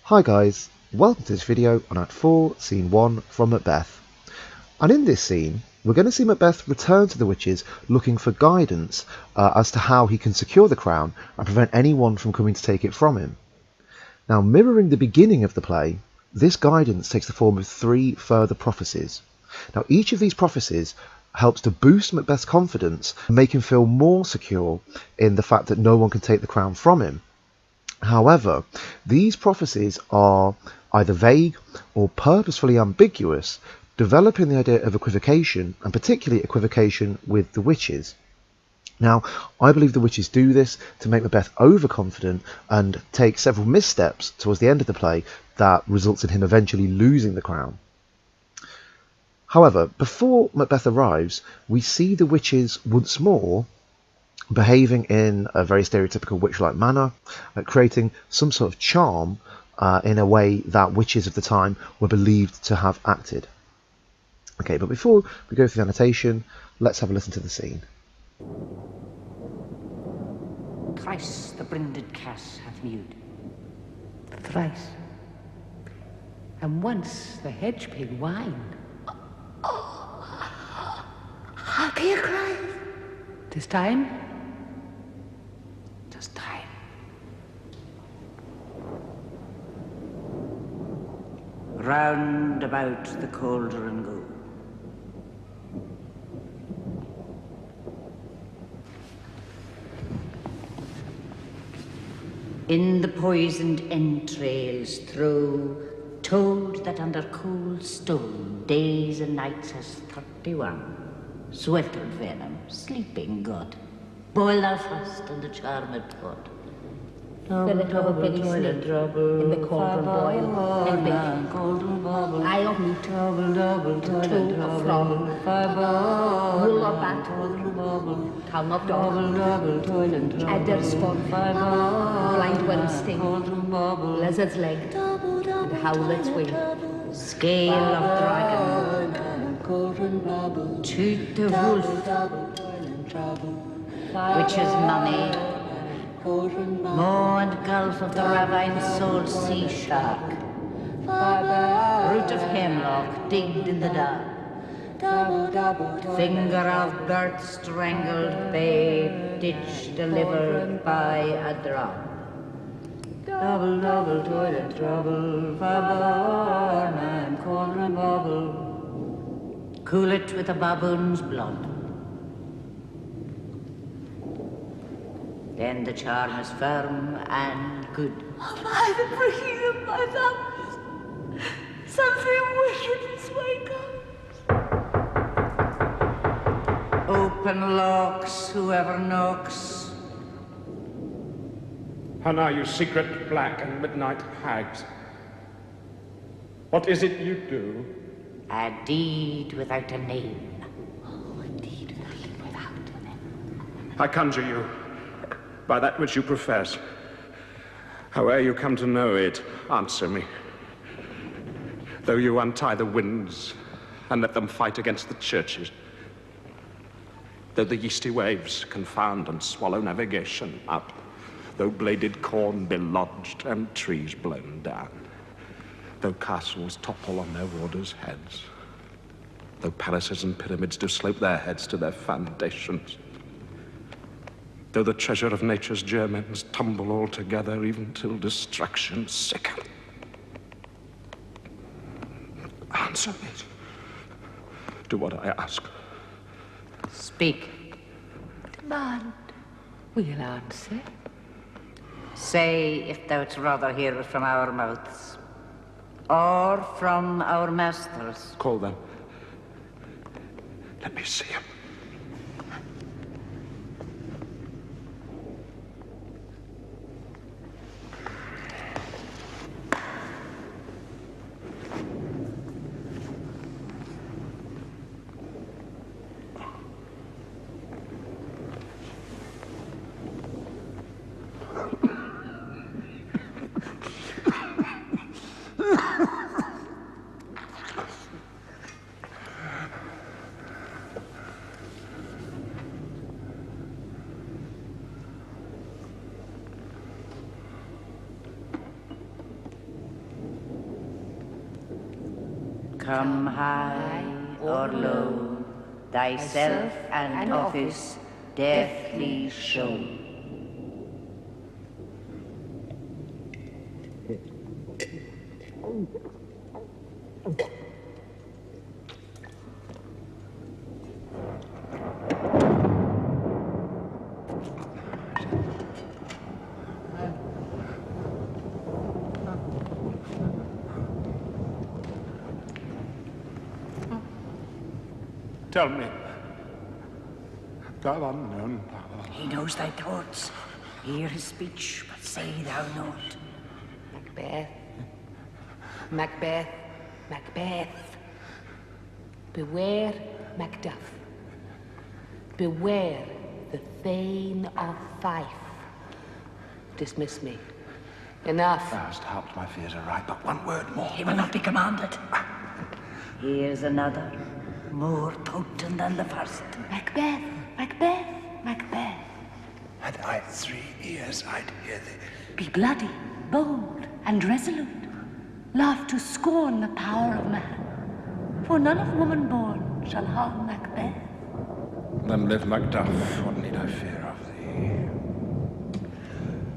Hi guys, welcome to this video on Act 4, Scene 1 from Macbeth. And in this scene, we're going to see Macbeth return to the witches looking for guidance as to how he can secure the crown and prevent anyone from coming to take it from him. Now, mirroring the beginning of the play, this guidance takes the form of 3 further prophecies. Now, each of these prophecies helps to boost Macbeth's confidence and make him feel more secure in the fact that no one can take the crown from him. However, these prophecies are either vague or purposefully ambiguous, developing the idea of equivocation, and particularly equivocation with the witches. Now, I believe the witches do this to make Macbeth overconfident and take several missteps towards the end of the play that results in him eventually losing the crown. However, before Macbeth arrives, we see the witches once more behaving in a very stereotypical witch-like manner, creating some sort of charm in a way that witches of the time were believed to have acted. Okay, but before we go through the annotation, let's have a listen to the scene. Thrice the brinded cass hath mewed. Thrice. And once the hedge pig whined. Happy a cry. 'Tis time. 'Tis time. Round about the cauldron go. In the poisoned entrails throw, told that under cold stone days and nights has 31. Sweltered venom, sleeping god. Boil thou fast in the charmed pot. Fill it up a piggy snake in the cauldron boil, and bake. Eye of meat, two of from, wool of bat, tongue of dog, adder spawn, blind worm sting, lizard's leg, and howlet's wing, scale of dragon, toot of wolf, witch's mummy, mow and gulf of the ravine souled sea shark, root of hemlock digged in the dark, finger of birth strangled babe, ditch delivered by a drop. Double, double, toil and trouble, fireborn and cauldron bubble. Cool it with a baboon's blood. Then the charm is firm and good. By the breaking of my thumbs, something wicked is my gums. Open locks, whoever knocks. How now, you secret black and midnight hags? What is it you do? A deed without a name. Oh, a deed without a name. I conjure you, by that which you profess, howe'er you come to know it, answer me. Though you untie the winds and let them fight against the churches, though the yeasty waves confound and swallow navigation up, though bladed corn be lodged and trees blown down, though castles topple on their warders' heads, though palaces and pyramids do slope their heads to their foundations, though the treasure of nature's germens tumble all together even till destruction sicken. Answer me to what I ask. Speak. Demand, we'll answer. Say if thou'dst rather hear it from our mouths, or from our masters. Call them. Let me see him. Come high or low, thyself and office deftly show. Tell me, thou unknown power. He knows thy thoughts. Hear his speech, but say thou naught. Macbeth. Macbeth. Macbeth. Beware Macduff. Beware the Thane of Fife. Dismiss me. Enough. Thou hast helped my fears aright, but one word more. He will not be commanded. Here's another, more potent than the first. Macbeth. Macbeth. Macbeth. Had I 3 ears, I'd hear thee. Be bloody, bold, and resolute. Laugh to scorn the power of man. For none of woman born shall harm Macbeth. Then live, Macduff. What need I fear of thee?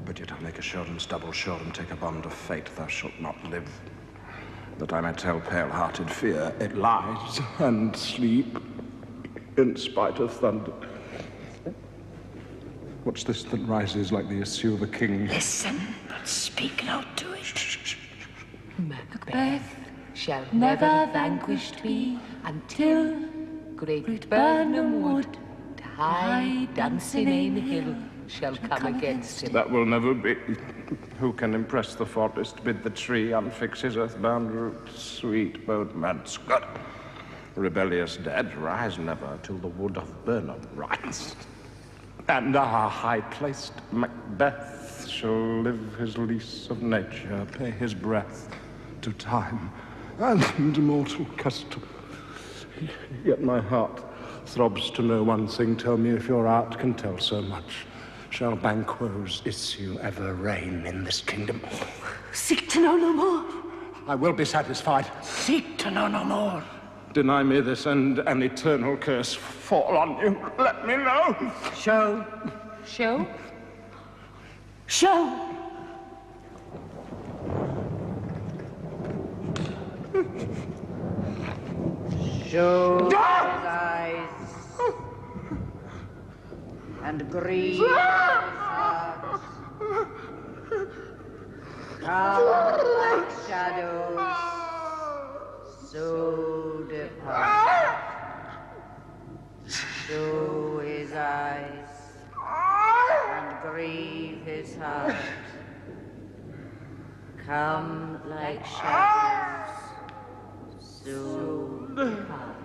But yet I'll make assurance, double sure, and take a bond of fate. Thou shalt not live, that I may tell pale-hearted fear it lies, and sleep in spite of thunder. What's this that rises like the issue of a king? Listen, but speak not to it. Macbeth shall never vanquished be until great Burnham Wood, to high Dunsinane Hill, shall come against him. That will never be. Who can impress the forest, bid the tree unfix his earthbound roots? Sweet bowed man Scott, rebellious dead, rise never till the wood of Burnham rise. And our high-placed Macbeth shall live his lease of nature, pay his breath to time and mortal custom. Yet my heart throbs to know one thing. Tell me if your art can tell so much. Shall Banquo's issue ever reign in this kingdom? Seek to know no more. I will be satisfied. Seek to know no more. Deny me this, and an eternal curse fall on you. Let me know. Show. Show? Show! Show his eyes and grieve his heart. Come like shadows, so depart. Show his eyes and grieve his heart. Come like shadows, so depart.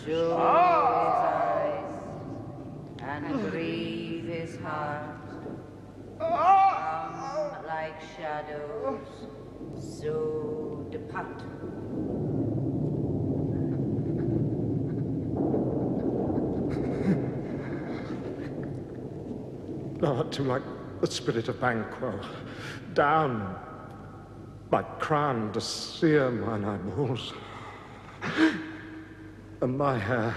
Show his eyes and grieve his heart. Come like shadows, so depart. Thou art too like the spirit of Banquo, down, like crown to sear mine eyeballs. And my hair,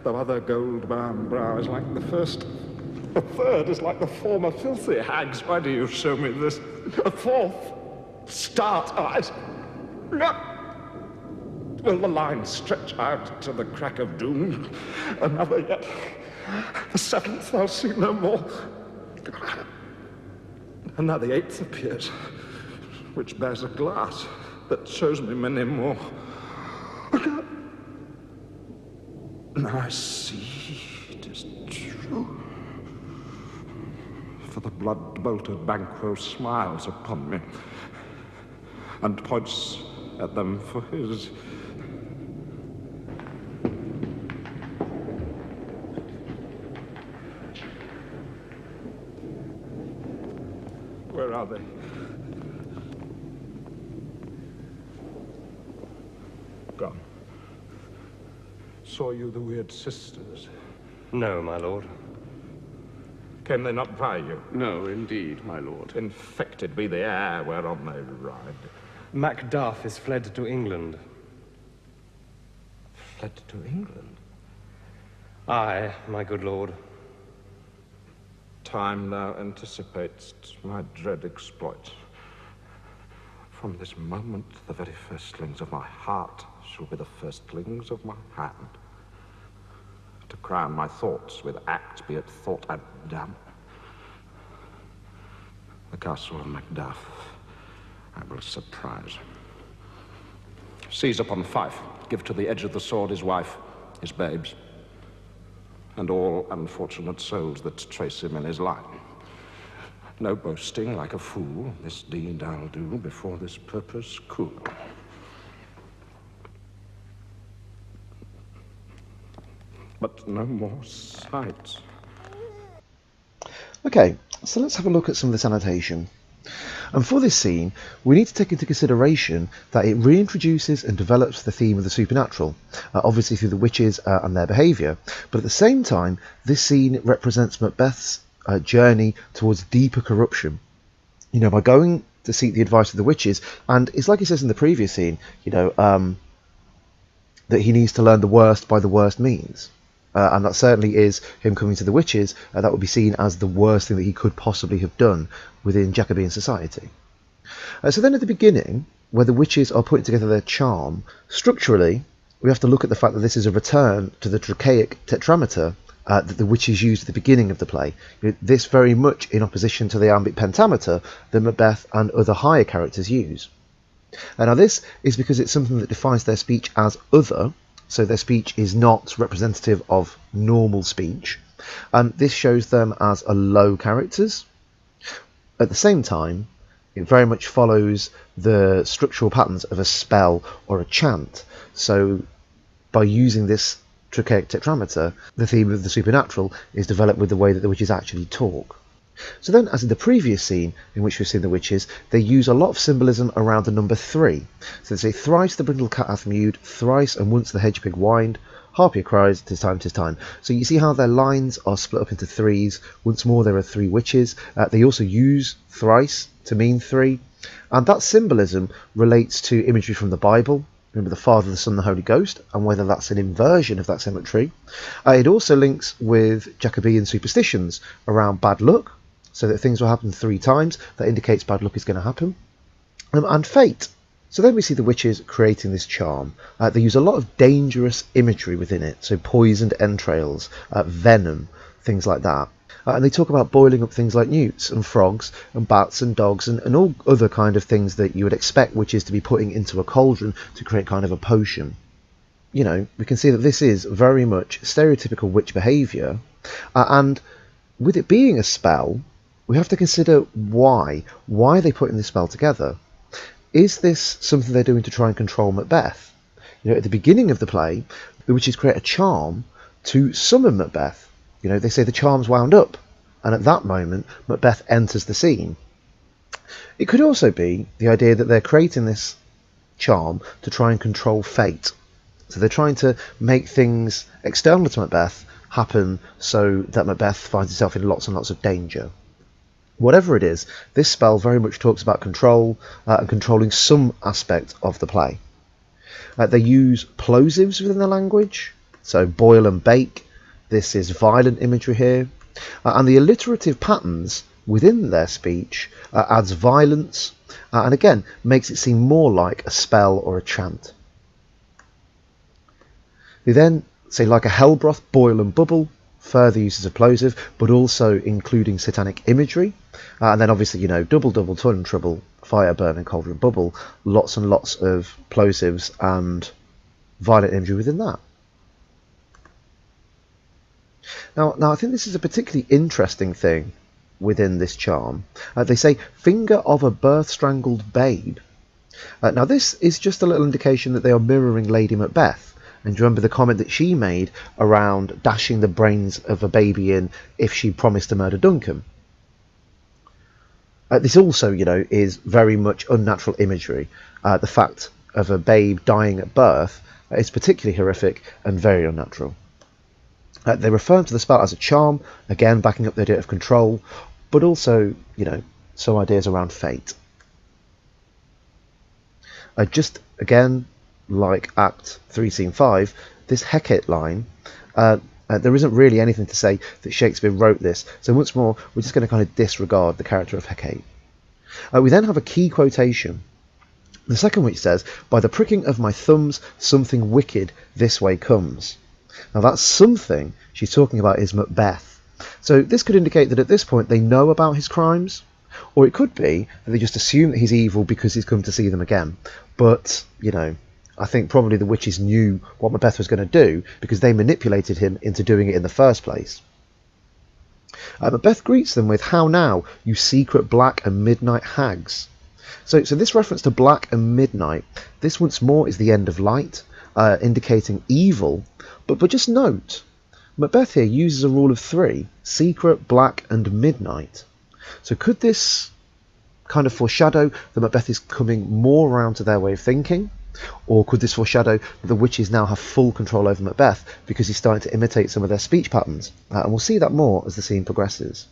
though other gold-bound brow, is like the first. A third is like the former filthy hags. Why do you show me this? A fourth, start-eyed. Will the line stretch out to the crack of doom? Another yet. The seventh I'll see no more. And now the eighth appears, which bears a glass that shows me many more. Now I see it is true. For the blood-bolted Banquo smiles upon me and points at them for his. Where are they? Gone. Saw you the weird sisters? No, my lord. Came they not by you? No, indeed, my lord. Infected be the air whereon they ride. Macbeth is fled to England. Fled to England? Aye, my good lord. Time thou anticipatest my dread exploit. From this moment, the very firstlings of my heart shall be the firstlings of my hand. To crown my thoughts with act, be it thought and done. The castle of Macbeth I will surprise. Seize upon Fife, give to the edge of the sword his wife, his babes, and all unfortunate souls that trace him in his line. No boasting like a fool, this deed I'll do before this purpose cool. But no more sights. Okay, so let's have a look at some of this annotation. And for this scene, we need to take into consideration that it reintroduces and develops the theme of the supernatural, obviously through the witches and their behaviour, but at the same time, this scene represents Macbeth's journey towards deeper corruption. You know, by going to seek the advice of the witches, and it's like he says in the previous scene, you know, that he needs to learn the worst by the worst means. And that certainly is him coming to the witches. That would be seen as the worst thing that he could possibly have done within Jacobean society. So then at the beginning, where the witches are putting together their charm, structurally, we have to look at the fact that this is a return to the trochaic tetrameter that the witches used at the beginning of the play. This very much in opposition to the iambic pentameter that Macbeth and other higher characters use. And now this is because it's something that defines their speech as other, so their speech is not representative of normal speech, and this shows them as a low characters. At the same time, it very much follows the structural patterns of a spell or a chant, so by using this trochaic tetrameter, the theme of the supernatural is developed with the way that the witches actually talk. So then, as in the previous scene in which we've seen the witches, they use a lot of symbolism around the number 3. So they say, thrice the brindle cat hath mewed, thrice and once the hedge pig whined, harpier cries, 'tis time, 'tis time. So you see how their lines are split up into 3s. Once more there are 3 witches. They also use thrice to mean 3. And that symbolism relates to imagery from the Bible. Remember the Father, the Son, the Holy Ghost, and whether that's an inversion of that symmetry. It also links with Jacobean superstitions around bad luck, so that things will happen 3 times. That indicates bad luck is going to happen. And fate. So then we see the witches creating this charm. They use a lot of dangerous imagery within it, so poisoned entrails, venom, things like that. And they talk about boiling up things like newts and frogs and bats and dogs and all other kind of things that you would expect witches to be putting into a cauldron to create kind of a potion. You know, we can see that this is very much stereotypical witch behaviour, and with it being a spell, we have to consider why are they putting this spell together? Is this something they're doing to try and control Macbeth? You know, at the beginning of the play, the witches create a charm to summon Macbeth. You know, they say the charm's wound up, and at that moment, Macbeth enters the scene. It could also be the idea that they're creating this charm to try and control fate. So they're trying to make things external to Macbeth happen so that Macbeth finds himself in lots and lots of danger. Whatever it is, this spell very much talks about control and controlling some aspect of the play. They use plosives within the language, so boil and bake. This is violent imagery here. And the alliterative patterns within their speech adds violence and again makes it seem more like a spell or a chant. They then say like a hell broth, boil and bubble, further uses of plosive, but also including satanic imagery. And then obviously, you know, double, double, ton, trouble, fire, burn and cauldron, bubble, lots and lots of plosives and violent imagery within that. Now I think this is a particularly interesting thing within this charm. They say, finger of a birth-strangled babe. Now this is just a little indication that they are mirroring Lady Macbeth. And do you remember the comment that she made around dashing the brains of a baby in if she promised to murder Duncan? This also, you know, is very much unnatural imagery. The fact of a babe dying at birth is particularly horrific and very unnatural. They refer to the spell as a charm, again backing up the idea of control, but also, you know, some ideas around fate. Just again, like Act 3, Scene 5, this Hecate line, there isn't really anything to say that Shakespeare wrote this, so once more, we're just going to kind of disregard the character of Hecate. We then have a key quotation, the second which says, "By the pricking of my thumbs, something wicked this way comes." Now that something she's talking about is Macbeth. So this could indicate that at this point they know about his crimes, or it could be that they just assume that he's evil because he's come to see them again. But, you know, I think probably the witches knew what Macbeth was going to do because they manipulated him into doing it in the first place. Macbeth greets them with, "How now, you secret black and midnight hags?" So this reference to black and midnight, this once more is the end of light, indicating evil. But just note, Macbeth here uses a rule of 3, secret, black and midnight. So could this kind of foreshadow that Macbeth is coming more around to their way of thinking? Or could this foreshadow that the witches now have full control over Macbeth because he's starting to imitate some of their speech patterns? And we'll see that more as the scene progresses.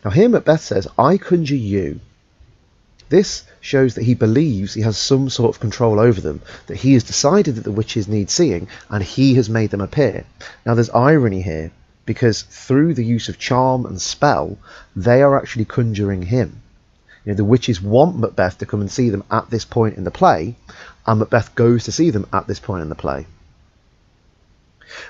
Now here Macbeth says, "I conjure you." This shows that he believes he has some sort of control over them, that he has decided that the witches need seeing, and he has made them appear. Now there's irony here, because through the use of charm and spell, they are actually conjuring him. You know, the witches want Macbeth to come and see them at this point in the play, and Macbeth goes to see them at this point in the play.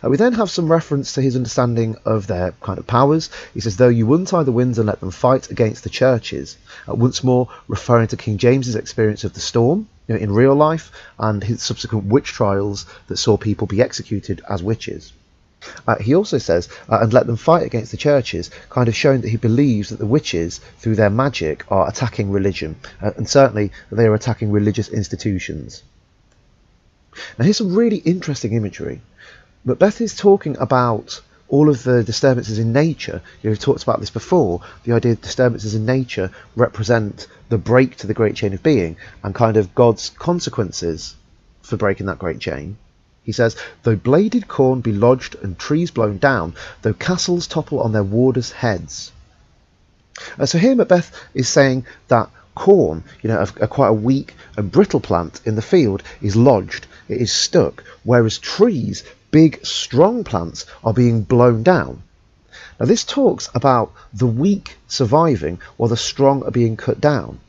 We then have some reference to his understanding of their kind of powers. He says, "Though you untie the winds and let them fight against the churches," once more referring to King James's experience of the storm, you know, in real life, and his subsequent witch trials that saw people be executed as witches. He also says, "and let them fight against the churches," kind of showing that he believes that the witches, through their magic, are attacking religion, and certainly that they are attacking religious institutions. Now here's some really interesting imagery. Macbeth is talking about all of the disturbances in nature. You know, we've talked about this before. The idea of disturbances in nature represent the break to the great chain of being and kind of God's consequences for breaking that great chain. He says, "Though bladed corn be lodged and trees blown down, though castles topple on their warders' heads." So here Macbeth is saying that corn, you know, quite a weak and brittle plant in the field, is lodged, it is stuck, whereas trees, big, strong plants, are being blown down. Now this talks about the weak surviving while the strong are being cut down.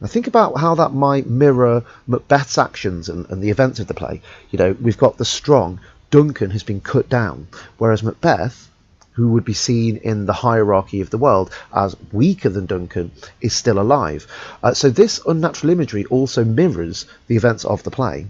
Now think about how that might mirror Macbeth's actions and the events of the play. You know, we've got the strong, Duncan has been cut down, whereas Macbeth, who would be seen in the hierarchy of the world as weaker than Duncan, is still alive. So this unnatural imagery also mirrors the events of the play.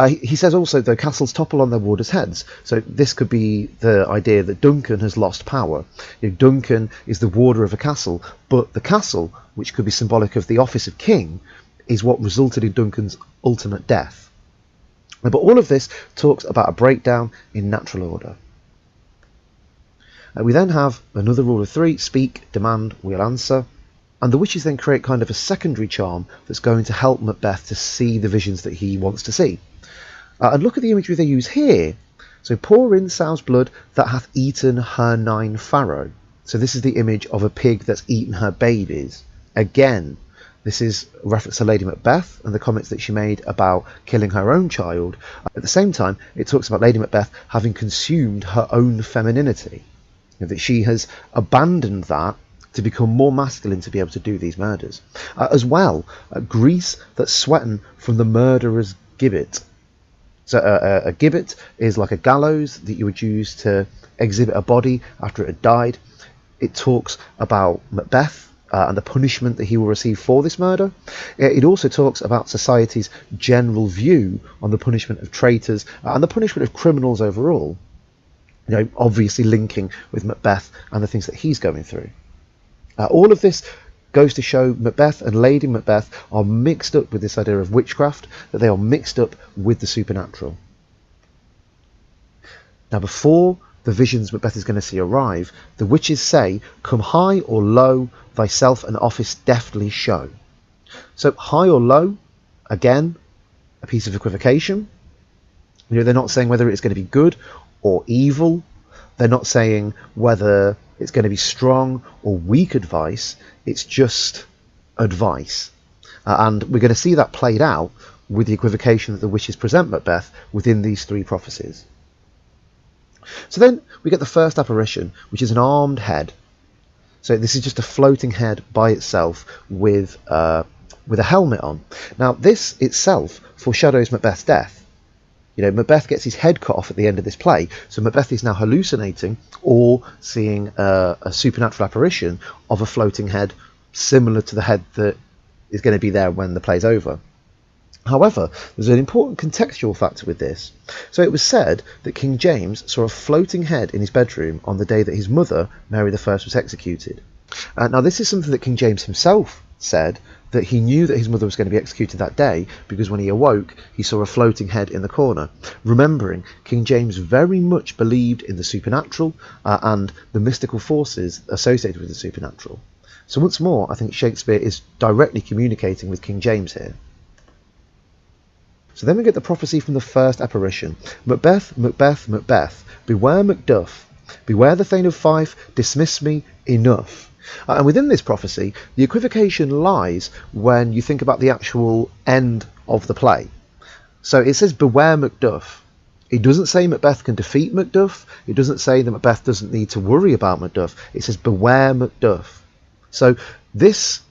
He says also, though castles topple on their warders' heads. So this could be the idea that Duncan has lost power. You know, Duncan is the warder of a castle, but the castle, which could be symbolic of the office of king, is what resulted in Duncan's ultimate death. But all of this talks about a breakdown in natural order. We then have another rule of 3, speak, demand, we'll answer. And the witches then create kind of a secondary charm that's going to help Macbeth to see the visions that he wants to see. And look at the imagery they use here. So, "pour in sow's blood that hath eaten her 9 farrow." So this is the image of a pig that's eaten her babies. Again, this is a reference to Lady Macbeth and the comments that she made about killing her own child. At the same time, it talks about Lady Macbeth having consumed her own femininity. You know, that she has abandoned that to become more masculine to be able to do these murders. As well, grease that's sweaten from the murderer's gibbet. So a gibbet is like a gallows that you would use to exhibit a body after it had died. It talks about Macbeth and the punishment that he will receive for this murder. It also talks about society's general view on the punishment of traitors and the punishment of criminals overall. You know, obviously linking with Macbeth and the things that he's going through. All of this goes to show Macbeth and Lady Macbeth are mixed up with this idea of witchcraft, that they are mixed up with the supernatural. Now, before the visions Macbeth is going to see arrive, the witches say, "Come high or low, thyself an office deftly show." So high or low, again, a piece of equivocation. You know, they're not saying whether it's going to be good or evil, They're not saying whether it's going to be strong or weak advice, it's just advice. And we're going to see that played out with the equivocation that the witches present Macbeth within these three prophecies. So then we get the first apparition, which is an armed head. So this is just a floating head by itself with a helmet on. Now this itself foreshadows Macbeth's death. Macbeth gets his head cut off at the end of this play, so Macbeth is now hallucinating or seeing a supernatural apparition of a floating head similar to the head that is going to be there when the play's over. However, there's an important contextual factor with this. So it was said that King James saw a floating head in his bedroom on the day that his mother, Mary I, was executed. Now this is something that King James himself said, that he knew that his mother was going to be executed that day because when he awoke he saw a floating head in the corner. Remembering, King James very much believed in the supernatural and the mystical forces associated with the supernatural. So once more, I think Shakespeare is directly communicating with King James here. So then we get the prophecy from the first apparition. Macbeth, Macbeth, Macbeth, beware Macduff, beware the Thane of Fife, dismiss me, enough. And within this prophecy, the equivocation lies when you think about the actual end of the play. So it says beware Macduff. It doesn't say Macbeth can defeat Macduff. It doesn't say that Macbeth doesn't need to worry about Macduff. It says beware Macduff. So this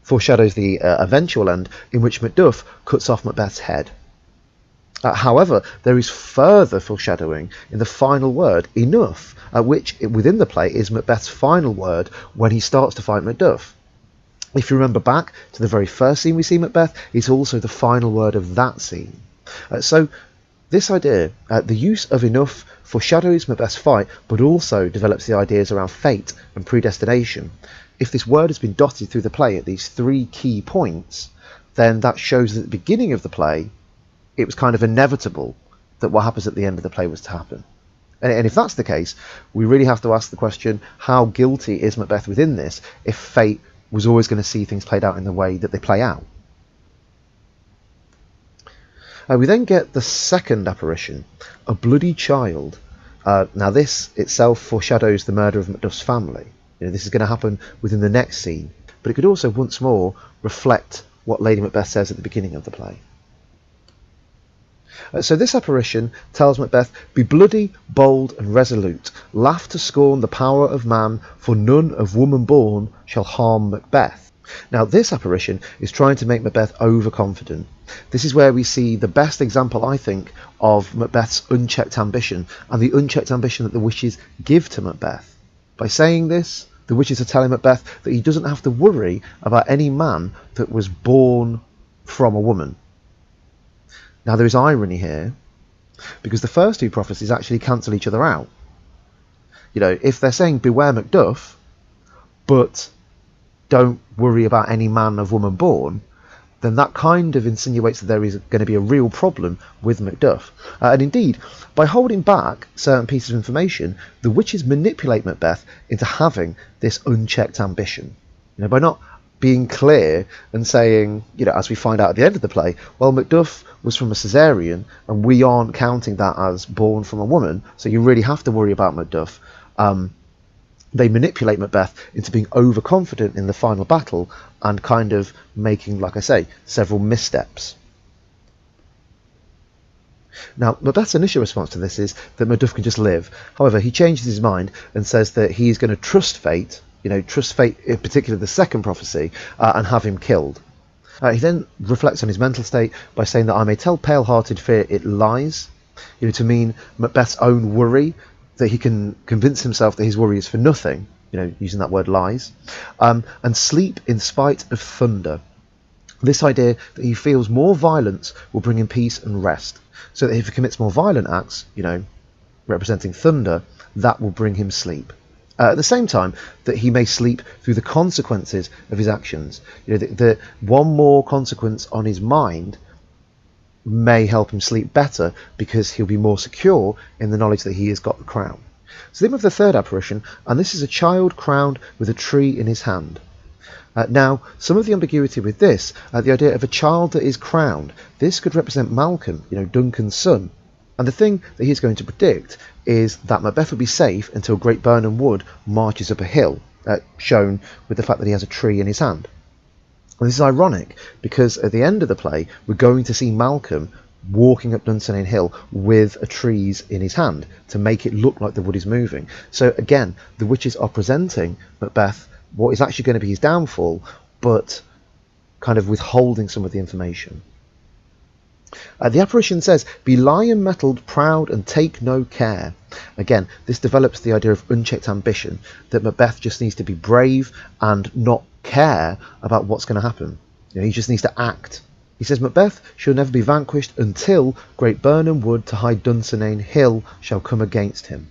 foreshadows the eventual end in which Macduff cuts off Macbeth's head. However, there is further foreshadowing in the final word, enough, which within the play is Macbeth's final word when he starts to fight Macduff. If you remember back to the very first scene we see Macbeth, it's also the final word of that scene. So this idea, the use of enough, foreshadows Macbeth's fight, but also develops the ideas around fate and predestination. If this word has been dotted through the play at these three key points, then that shows that at the beginning of the play it was kind of inevitable that what happens at the end of the play was to happen. And if that's the case, we really have to ask the question, how guilty is Macbeth within this if fate was always going to see things played out in the way that they play out? We then get the second apparition, a bloody child. Now this itself foreshadows the murder of Macduff's family. This is going to happen within the next scene, but it could also once more reflect what Lady Macbeth says at the beginning of the play. So this apparition tells Macbeth, be bloody, bold and resolute, laugh to scorn the power of man, for none of woman born shall harm Macbeth. Now this apparition is trying to make Macbeth overconfident. This is where we see the best example, I think, of Macbeth's unchecked ambition and the unchecked ambition that the witches give to Macbeth. By saying this, the witches are telling Macbeth that he doesn't have to worry about any man that was born from a woman. Now there is irony here, because the first two prophecies actually cancel each other out. If they're saying beware Macduff, but don't worry about any man of woman born, then that kind of insinuates that there is going to be a real problem with Macduff. And indeed, by holding back certain pieces of information, the witches manipulate Macbeth into having this unchecked ambition. By not being clear and saying, as we find out at the end of the play, well, Macduff was from a caesarean and we aren't counting that as born from a woman, so you really have to worry about Macduff. They manipulate Macbeth into being overconfident in the final battle and kind of making, like I say, several missteps. Now, Macbeth's initial response to this is that Macduff can just live. However, he changes his mind and says that he's going to trust fate, trust fate, in particular the second prophecy, and have him killed. He then reflects on his mental state by saying that I may tell pale-hearted fear it lies, to mean Macbeth's own worry, that he can convince himself that his worry is for nothing, using that word lies, and sleep in spite of thunder. This idea that he feels more violence will bring him peace and rest, so that if he commits more violent acts, representing thunder, that will bring him sleep. At the same time, that he may sleep through the consequences of his actions. That one more consequence on his mind may help him sleep better because he'll be more secure in the knowledge that he has got the crown. So then we have the third apparition, and this is a child crowned with a tree in his hand. Now, some of the ambiguity with this, the idea of a child that is crowned, this could represent Malcolm, Duncan's son. And the thing that he's going to predict is that Macbeth will be safe until Great Burnham Wood marches up a hill, shown with the fact that he has a tree in his hand. And this is ironic because at the end of the play we're going to see Malcolm walking up Dunsinane Hill with a trees in his hand to make it look like the wood is moving. So again, the witches are presenting Macbeth what is actually going to be his downfall, but kind of withholding some of the information. The apparition says, "Be lion-mettled, proud, and take no care." Again, this develops the idea of unchecked ambition, that Macbeth just needs to be brave and not care about what's going to happen. He just needs to act. He says, "Macbeth shall never be vanquished until Great Burnham Wood to high Dunsinane Hill shall come against him."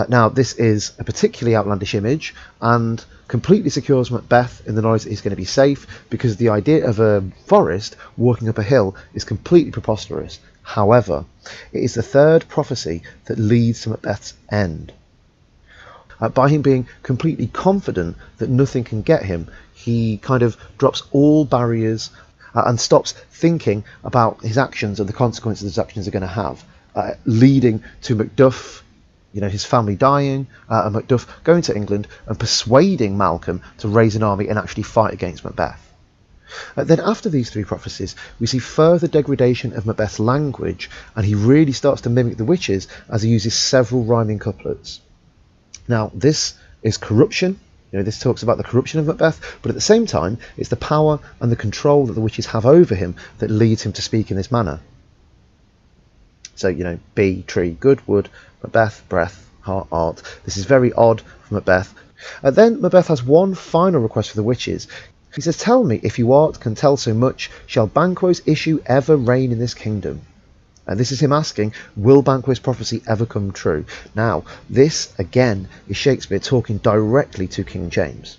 Now, this is a particularly outlandish image and completely secures Macbeth in the knowledge that he's going to be safe, because the idea of a forest walking up a hill is completely preposterous. However, it is the third prophecy that leads to Macbeth's end. By him being completely confident that nothing can get him, he kind of drops all barriers and stops thinking about his actions and the consequences his actions are going to have, leading to Macduff, his family dying, and Macduff going to England and persuading Malcolm to raise an army and actually fight against Macbeth. Then after these three prophecies, we see further degradation of Macbeth's language, and he really starts to mimic the witches as he uses several rhyming couplets. Now, this is corruption. This talks about the corruption of Macbeth, but at the same time, it's the power and the control that the witches have over him that leads him to speak in this manner. So, bee, tree, good, wood, Macbeth, breath, heart, art. This is very odd for Macbeth. Then Macbeth has one final request for the witches. He says, "Tell me, if you art can tell so much, shall Banquo's issue ever reign in this kingdom?" And this is him asking, will Banquo's prophecy ever come true? Now, this, again, is Shakespeare talking directly to King James.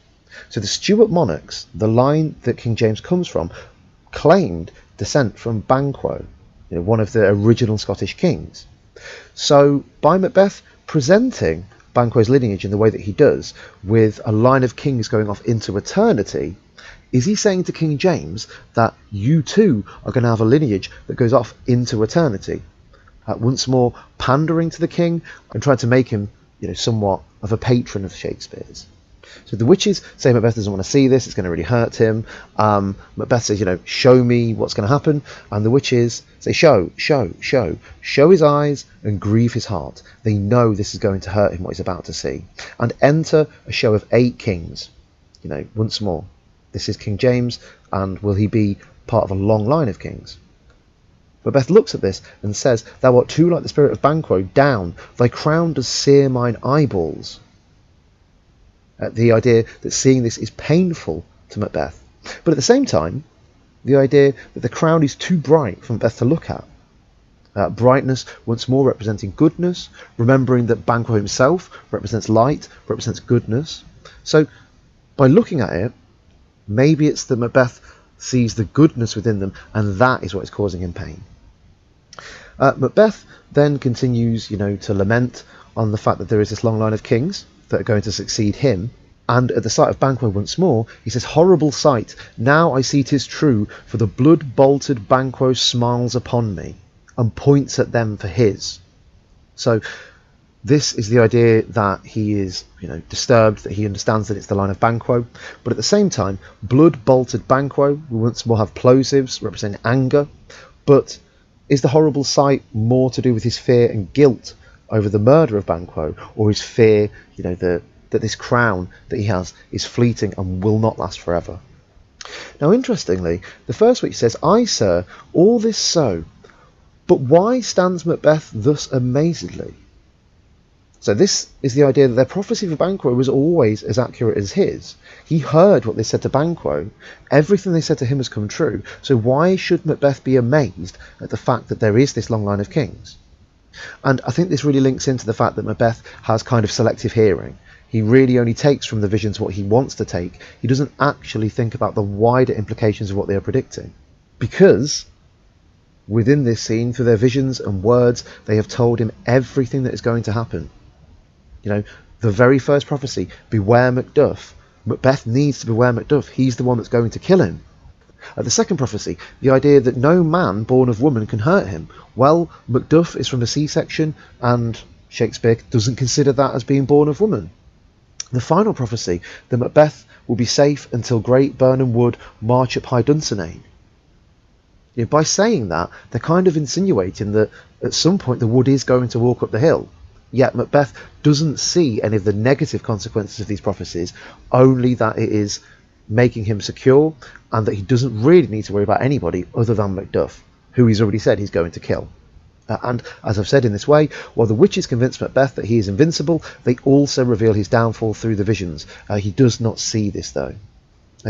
So the Stuart monarchs, the line that King James comes from, claimed descent from Banquo, one of the original Scottish kings. So by Macbeth presenting Banquo's lineage in the way that he does, with a line of kings going off into eternity, is he saying to King James that you too are going to have a lineage that goes off into eternity? Once more pandering to the king and trying to make him, somewhat of a patron of Shakespeare's. So the witches say Macbeth doesn't want to see this, it's going to really hurt him. Macbeth says, show me what's going to happen. And the witches say, show his eyes and grieve his heart. They know this is going to hurt him, what he's about to see. And enter a show of 8 kings. Once more, this is King James, and will he be part of a long line of kings? Macbeth looks at this and says, "Thou art too like the spirit of Banquo, down, thy crown does sear mine eyeballs." The idea that seeing this is painful to Macbeth. But at the same time, the idea that the crown is too bright for Macbeth to look at. Brightness once more representing goodness, remembering that Banquo himself represents light, represents goodness. So by looking at it, maybe it's that Macbeth sees the goodness within them, and that is what is causing him pain. Macbeth then continues, to lament on the fact that there is this long line of kings that are going to succeed him. And at the sight of Banquo once more, he says, "Horrible sight, now I see 'tis true, for the blood-bolted Banquo smiles upon me," and points at them for his. So this is the idea that he is, disturbed, that he understands that it's the line of Banquo. But at the same time, blood-bolted Banquo, we once more have plosives representing anger. But is the horrible sight more to do with his fear and guilt over the murder of Banquo, or his fear, that this crown that he has is fleeting and will not last forever? Now, interestingly, the first witch says, "Aye, sir, all this so, but why stands Macbeth thus amazedly?" So this is the idea that their prophecy for Banquo was always as accurate as his. He heard what they said to Banquo. Everything they said to him has come true. So why should Macbeth be amazed at the fact that there is this long line of kings? And I think this really links into the fact that Macbeth has kind of selective hearing. He really only takes from the visions what he wants to take. He doesn't actually think about the wider implications of what they are predicting. Because within this scene, through their visions and words, they have told him everything that is going to happen. The very first prophecy, beware Macduff. Macbeth needs to beware Macduff. He's the one that's going to kill him. The second prophecy, the idea that no man born of woman can hurt him. Well, Macduff is from a C-section, and Shakespeare doesn't consider that as being born of woman. The final prophecy, that Macbeth will be safe until great Birnam Wood march up High Dunsinane. By saying that, they're kind of insinuating that at some point the wood is going to walk up the hill. Yet Macbeth doesn't see any of the negative consequences of these prophecies, only that it is making him secure, and that he doesn't really need to worry about anybody other than Macduff, who he's already said he's going to kill. And as I've said in this way, while the witches convince Macbeth that he is invincible, they also reveal his downfall through the visions. He does not see this, though.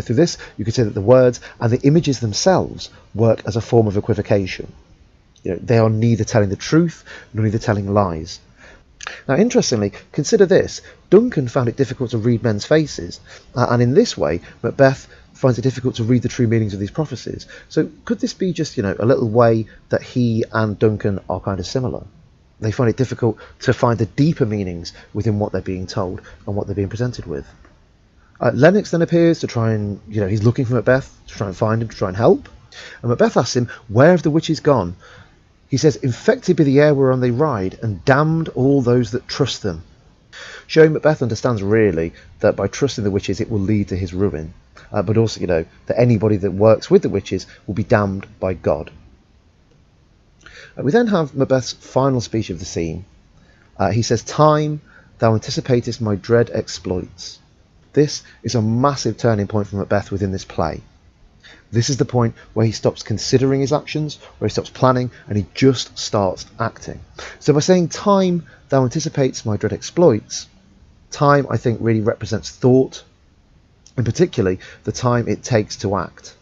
Through this, you could say that the words and the images themselves work as a form of equivocation. They are neither telling the truth nor neither telling lies. Now, interestingly, consider this. Duncan found it difficult to read men's faces, and in this way, Macbeth finds it difficult to read the true meanings of these prophecies. So could this be just, a little way that he and Duncan are kind of similar? They find it difficult to find the deeper meanings within what they're being told and what they're being presented with. Lennox then appears to try and, he's looking for Macbeth, to try and find him, to try and help. And Macbeth asks him, where have the witches gone? He says, infected by the air whereon they ride, and damned all those that trust them. Showing Macbeth understands really that by trusting the witches it will lead to his ruin. But also, that anybody that works with the witches will be damned by God. We then have Macbeth's final speech of the scene. He says, time, thou anticipatest my dread exploits. This is a massive turning point for Macbeth within this play. This is the point where he stops considering his actions, where he stops planning, and he just starts acting. So by saying, time, thou anticipates my dread exploits, time, I think, really represents thought, and particularly the time it takes to act.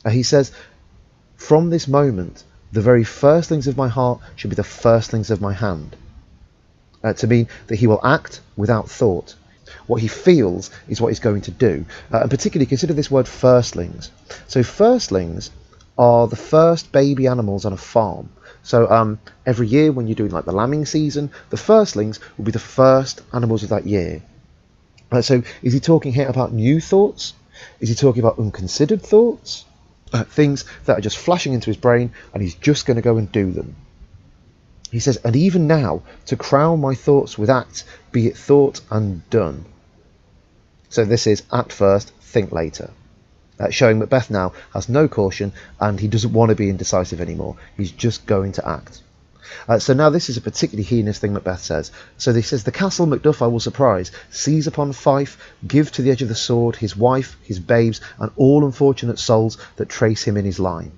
He says, from this moment, the very firstlings of my heart should be the firstlings of my hand. To mean that he will act without thought. What he feels is what he's going to do. And particularly consider this word firstlings. So firstlings are the first baby animals on a farm. So every year when you're doing like the lambing season, the firstlings will be the first animals of that year. So is he talking here about new thoughts? Is he talking about unconsidered thoughts? Things that are just flashing into his brain and he's just going to go and do them. He says, and even now, to crown my thoughts with act, be it thought and done. So this is act first, think later. Showing Macbeth now has no caution and he doesn't want to be indecisive anymore. He's just going to act. So now this is a particularly heinous thing Macbeth says. So he says, the castle Macduff I will surprise, seize upon Fife, give to the edge of the sword his wife, his babes, and all unfortunate souls that trace him in his line.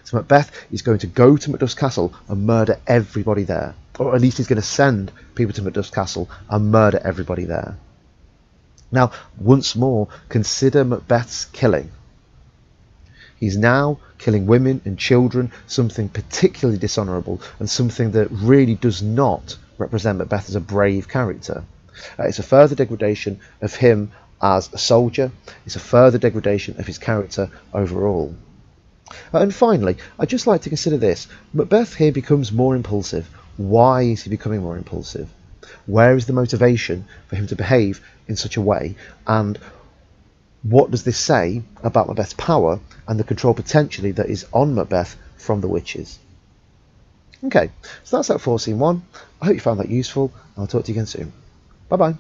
So Macbeth is going to go to Macduff's castle and murder everybody there. Or at least he's going to send people to Macduff's castle and murder everybody there. Now, once more, consider Macbeth's killing. He's now killing women and children, something particularly dishonourable and something that really does not represent Macbeth as a brave character. It's a further degradation of him as a soldier. It's a further degradation of his character overall. And finally, I'd just like to consider this. Macbeth here becomes more impulsive. Why is he becoming more impulsive? Where is the motivation for him to behave in such a way? And what does this say about Macbeth's power and the control potentially that is on Macbeth from the witches? Okay, so that's that for scene 1. I hope you found that useful. I'll talk to you again soon. Bye bye.